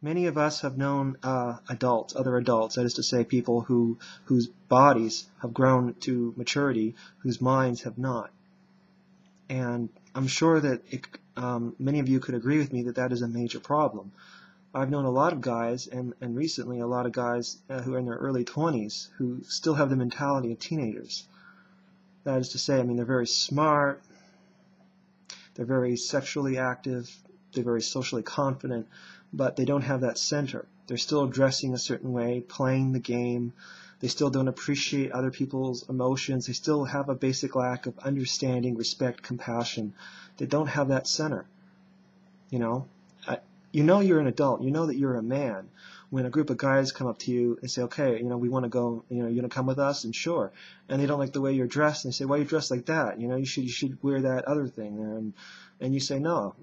Many of us have known adults, other adults, that is to say, people whose bodies have grown to maturity, whose minds have not. And I'm sure that many of you could agree with me that that is a major problem. I've known a lot of guys, and recently a lot of guys who are in their early 20s who still have the mentality of teenagers. That is to say, I mean, they're very smart, they're very sexually active, they're very socially confident, but they don't have that center. They're still dressing a certain way, playing the game. They still don't appreciate other people's emotions. They still have a basic lack of understanding, respect, compassion. They don't have that center. You know you're an adult. You know that you're a man. When a group of guys come up to you and say, okay, we want to go, you're going to come with us, and sure. And they don't like the way you're dressed, and they say, why are you dressed like that? You should wear that other thing. And you say, no,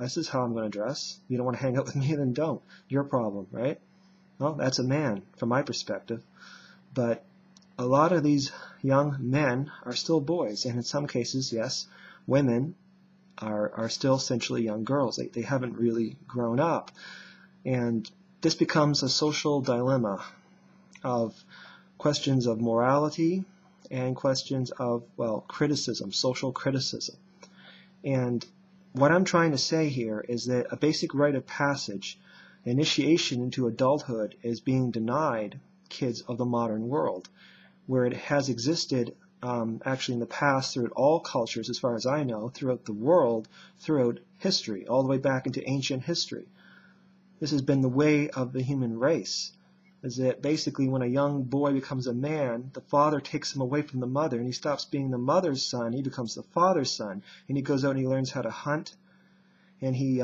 this is how I'm going to dress. You don't want to hang out with me, then don't. Your problem, right? Well, that's a man from my perspective. But a lot of these young men are still boys, and in some cases, yes, women are still essentially young girls. They haven't really grown up. And this becomes a social dilemma of questions of morality and questions of, criticism, social criticism. And what I'm trying to say here is that a basic rite of passage, initiation into adulthood, is being denied kids of the modern world, where it has existed actually in the past throughout all cultures, as far as I know, throughout the world, throughout history, all the way back into ancient history. This has been the way of the human race, is that basically when a young boy becomes a man, the father takes him away from the mother, and he stops being the mother's son, he becomes the father's son, and he goes out and he learns how to hunt, and he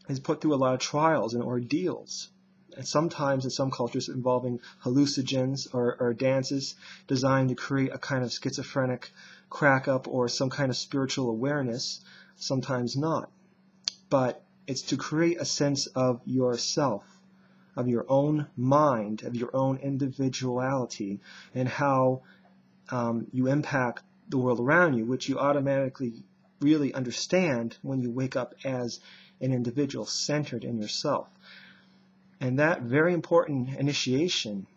is put through a lot of trials and ordeals. And sometimes in some cultures involving hallucinogens or dances designed to create a kind of schizophrenic crack-up or some kind of spiritual awareness, sometimes not. But it's to create a sense of yourself, of your own mind, of your own individuality, and how you impact the world around you, which you automatically really understand when you wake up as an individual centered in yourself. And that very important initiation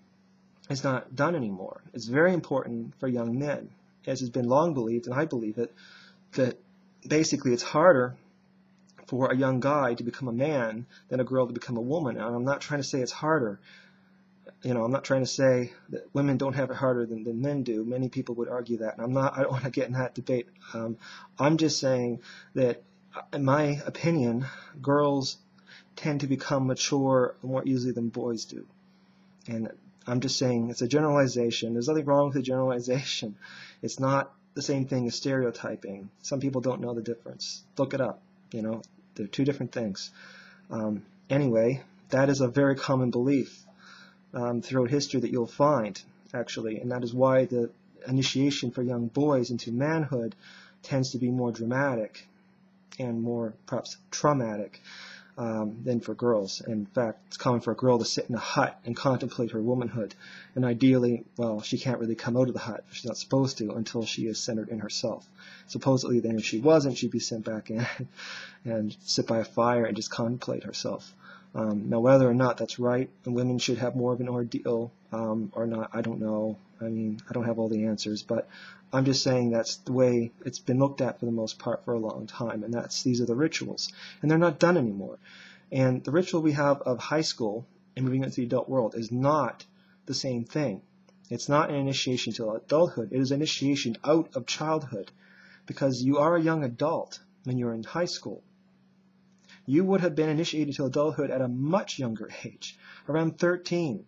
is not done anymore. It's very important for young men, as has been long believed, and I believe it, that basically it's harder for a young guy to become a man than a girl to become a woman. And I'm not trying to say it's harder. I'm not trying to say that women don't have it harder than men do. Many people would argue that, and I don't want to get in that debate. I'm just saying that, in my opinion, girls tend to become mature more easily than boys do. And I'm just saying it's a generalization. There's nothing wrong with a generalization. It's not the same thing as stereotyping. Some people don't know the difference. Look it up. They're two different things. Anyway, that is a very common belief throughout history that you'll find, actually, and that is why the initiation for young boys into manhood tends to be more dramatic and more perhaps traumatic than for girls. In fact, it's common for a girl to sit in a hut and contemplate her womanhood, and ideally, she can't really come out of the hut. She's not supposed to until she is centered in herself. Supposedly, then if she wasn't, she'd be sent back in and sit by a fire and just contemplate herself. Now, whether or not that's right, and women should have more of an ordeal or not, I don't know. I mean, I don't have all the answers, but I'm just saying that's the way it's been looked at for the most part for a long time, and these are the rituals, and they're not done anymore. And the ritual we have of high school and moving into the adult world is not the same thing. It's not an initiation to adulthood. It is initiation out of childhood, because you are a young adult when you're in high school. You would have been initiated to adulthood at a much younger age, around 13,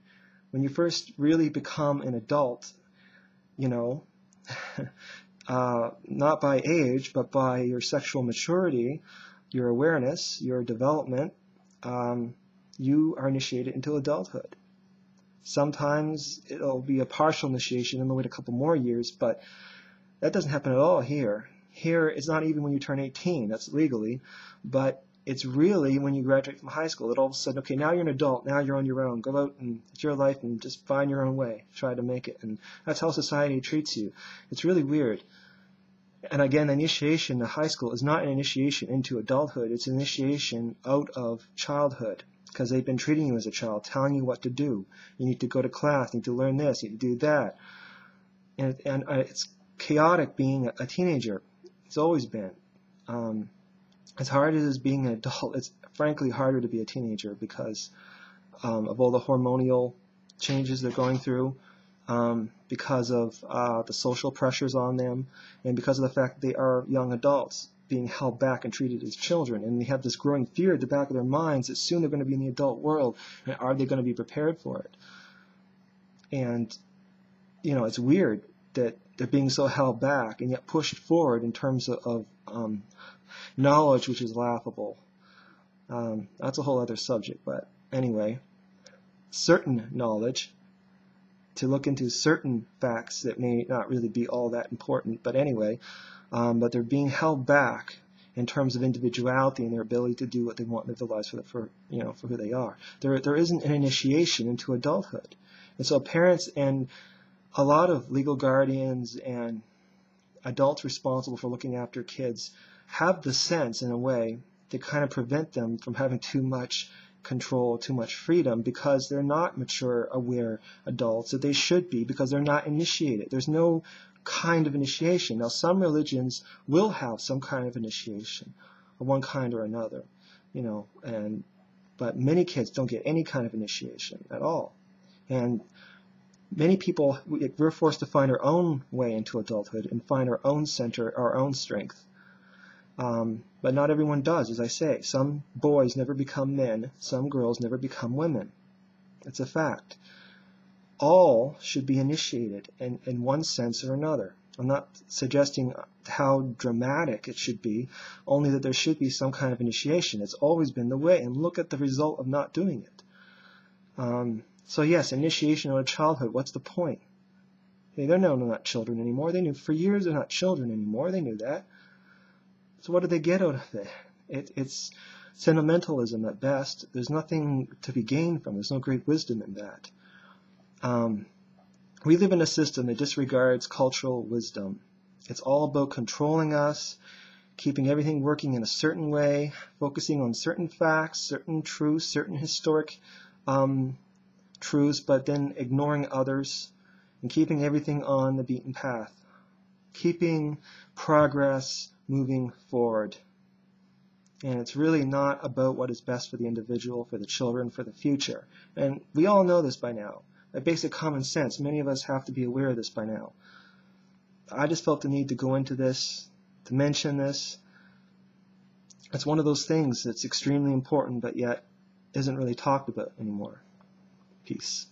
when you first really become an adult, not by age, but by your sexual maturity, your awareness, your development. You are initiated into adulthood. Sometimes it'll be a partial initiation and they'll wait a couple more years, but that doesn't happen at all here. Here, it's not even when you turn 18, that's legally, but it's really when you graduate from high school that all of a sudden, okay, now you're an adult, now you're on your own. Go out and it's your life and just find your own way. Try to make it. And that's how society treats you. It's really weird. And again, the initiation to high school is not an initiation into adulthood. It's an initiation out of childhood. because they've been treating you as a child, telling you what to do. You need to go to class, you need to learn this, you need to do that. And it's chaotic being a teenager. It's always been. As hard as it is being an adult, it's frankly harder to be a teenager because of all the hormonal changes they're going through, because of the social pressures on them, and because of the fact that they are young adults being held back and treated as children. And they have this growing fear at the back of their minds that soon they're going to be in the adult world, and are they going to be prepared for it? And, you know, it's weird that they're being so held back and yet pushed forward in terms of knowledge, which is laughable. That's a whole other subject, but anyway, certain knowledge, to look into certain facts that may not really be all that important, but anyway, but they're being held back in terms of individuality and their ability to do what they want in their lives for who they are. There isn't an initiation into adulthood. And so parents and a lot of legal guardians and adults responsible for looking after kids have the sense, in a way, to kind of prevent them from having too much control, too much freedom, because they're not mature, aware adults that they should be, because they're not initiated. There's no kind of initiation. Now, some religions will have some kind of initiation of one kind or another, you know, but many kids don't get any kind of initiation at all. And many people, we're forced to find our own way into adulthood and find our own center, our own strength. But not everyone does, as I say. Some boys never become men. Some girls never become women. It's a fact. All should be initiated in one sense or another. I'm not suggesting how dramatic it should be, only that there should be some kind of initiation. It's always been the way, and look at the result of not doing it. So yes, initiation out of childhood, what's the point? They're not children anymore. They knew for years they're not children anymore. They knew that. So what do they get out of it? It's sentimentalism at best. There's nothing to be gained from it. There's no great wisdom in that. We live in a system that disregards cultural wisdom. It's all about controlling us, keeping everything working in a certain way, focusing on certain facts, certain truths, certain historic truths, but then ignoring others, and keeping everything on the beaten path, keeping progress moving forward. And it's really not about what is best for the individual, for the children, for the future. And we all know this by now. At basic common sense, many of us have to be aware of this by now. I just felt the need to go into this, to mention this. It's one of those things that's extremely important, but yet isn't really talked about anymore. Peace.